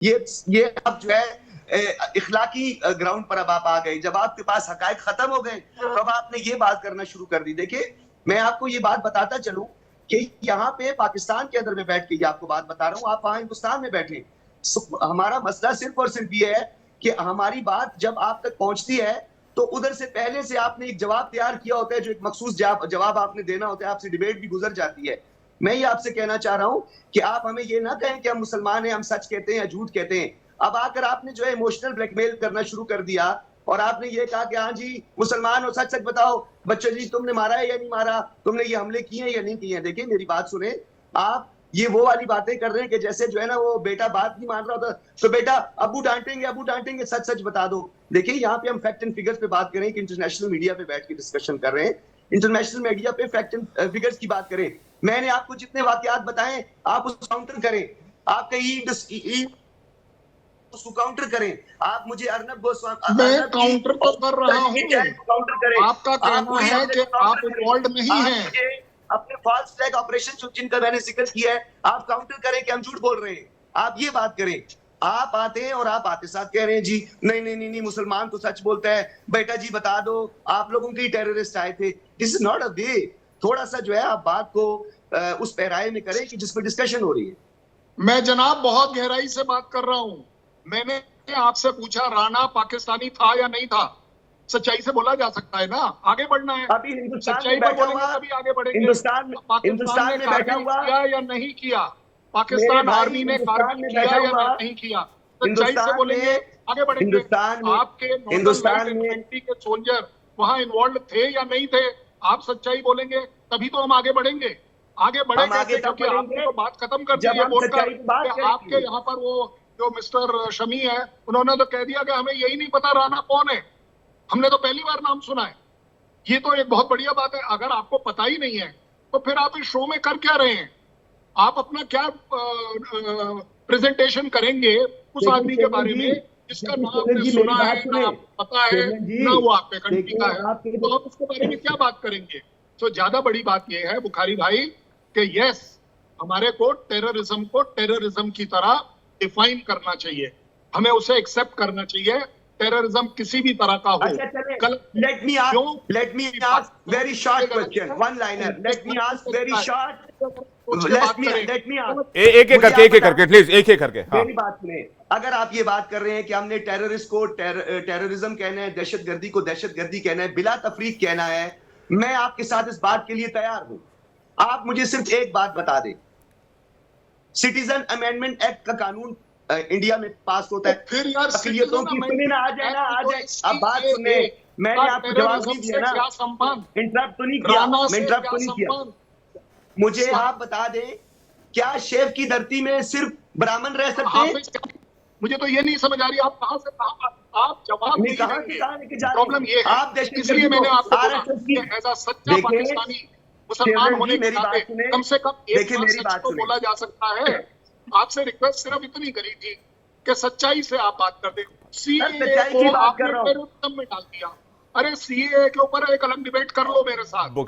ये अब जो है इखलाकी ग्राउंड पर अब आप आ गए। जब आपके पास हकायक खत्म हो गए तो अब आपने ये बात करना शुरू कर दी। देखिए, मैं आपको ये बात बताता चलूं कि यहाँ पे पाकिस्तान के अंदर में बैठ के ये आपको बात बता रहा हूँ, आप वहां हिंदुस्तान में बैठे, हमारा मसला सिर्फ और सिर्फ ये है कि हमारी बात जब आप तक पहुंचती है तो उधर से पहले से आपने एक जवाब तैयार किया होता है, जो एक मखसूस जवाब आपने देना होता है, आपसे डिबेट भी गुजर जाती है। मैं ये आपसे कहना चाह रहा हूं कि आप हमें ये ना कहें कि हम मुसलमान हैं, हम सच कहते हैं या झूठ कहते हैं। अब आकर आपने जो है इमोशनल ब्लैकमेल करना शुरू कर दिया और आपने ये कहा कि हाँ जी मुसलमान हो, सच सच बताओ बच्चों जी, तुमने मारा है या नहीं मारा, तुमने ये हमले किए हैं या नहीं किए हैं। देखिए मेरी बात सुने, आप ये वो वाली बातें कर रहे हैं कि जैसे जो है ना वो बेटा बात नहीं मान रहा होता तो बेटा अबू डांटेंगे, सच सच बता दो। देखिए यहाँ पे हम फैक्ट एंड फिगर्स पे बात करें कि इंटरनेशनल मीडिया पे बैठ के डिस्कशन कर रहे हैं, इंटरनेशनल मीडिया पे फैक्ट एंड फिगर्स की बात करें। मैंने आपको जितने वाकयात बताए आप उसको काउंटर करें, आप कहीं उसको काउंटर करें। आप मुझे अर्नब गोस्वामी, मैं काउंटर तो कर रहा हूँ, काउंटर करें। आपका कहना है कि आप इन्वॉल्व नहीं हैं। अपने फॉल्स फ्लैग ऑपरेशन जिनका मैंने जिक्र किया है, आप काउंटर करें कि हम झूठ बोल रहे हैं। आप ये बात करें। आप आते हैं और आप आते साथ कह रहे हैं जी नहीं नहीं नहीं नहीं मुसलमान तो सच बोलता है, बेटा जी बता दो आप लोगों के टेररिस्ट आए थे। दिस इज नॉट अ वे। थोड़ा सा जो है आप बात को उस पैराए में करें कि जिस पर डिस्कशन हो रही है। मैं जनाब बहुत गहराई से बात कर रहा हूं। मैंने आपसे पूछा राणा पाकिस्तानी था या नहीं था। सच्चाई से बोला जा सकता है ना, आगे बढ़ना है। अभी हिंदुस्तान सच्चाई में पर बैठा बोलेंगे हुआ, तभी आगे बढ़ेंगे। हिंदुस्तान में कारगिल किया या नहीं किया, पाकिस्तान आर्मी ने कारगिल किया या नहीं किया, सच्चाई से बोलेंगे आगे बढ़ेंगे। आपके नॉर्दर्न के सोल्जर वहां इन्वॉल्व थे या नहीं थे, आप सच्चाई बोलेंगे तभी तो हम आगे बढ़ेंगे। आगे बढ़ेंगे क्योंकि आपने तो बात खत्म कर दी है बोलकर कि आपके यहाँ पर वो जो मिस्टर शमी है उन्होंने तो कह दिया कि हमें यही नहीं पता राणा कौन है, हमने तो पहली बार नाम सुना है। ये तो एक बहुत बढ़िया बात है। अगर आपको पता ही नहीं है तो फिर आप इस शो में कर क्या रहे हैं? आप अपना क्या प्रेजेंटेशन करेंगे उस आदमी के बारे में जिसका नाम आपने सुना है, ना आप पता है, ना वो आपके कंट्री का है, तो आप उसके बारे में क्या बात करेंगे? तो ज्यादा बड़ी बात यह है बुखारी भाई कि यस, हमारे को टेररिज्म की तरह डिफाइन करना चाहिए, हमें उसे एक्सेप्ट करना चाहिए। टेररिज्म किसी भी तरह का हो। Let me ask very short question, one liner. Let me ask very short, let me ask एक एक करके प्लीज, एक करके। हाँ। मेरी बात सुने। अगर आप ये बात कर रहे हैं कि हमने टेररिस्ट को टेररिज्म कहना है, दहशतगर्दी को दहशतगर्दी कहना है, बिला तफरीक कहना है, मैं आपके साथ इस बात के लिए तैयार हूं। आप मुझे सिर्फ एक बात बता दें, सिटीजन अमेंडमेंट एक्ट का कानून इंडिया में पास होता है, फिर यार अकलियतों की सुने ना आ जाए ना आ जाए। अब बात सुने, मैंने आपको जवाब नहीं दिया ना, इंटरप्ट तो नहीं किया, मैं इंटरप्ट तो नहीं किया। मुझे आप बता दें, क्या शेफ की धरती में सिर्फ ब्राह्मण रह सकते हैं? मुझे तो ये नहीं समझ आ रही आप कहां से आप जवाब नहीं देंगे। प्रॉब्लम ये है, आप इसलिए मैंने आपको ऐसा सच्चा पाकिस्तानी मुसलमान होने के नाते कम से कम एक बात तो बोला जा सकता है। आपसे रिक्वेस्ट सिर्फ इतनी करी थी कि सच्चाई से आप बात कर दें। सीएए को आपने टेररिज्म में डाल दिया। अरे सीएए के ऊपर एक अलग डिबेट कर लो मेरे साथ।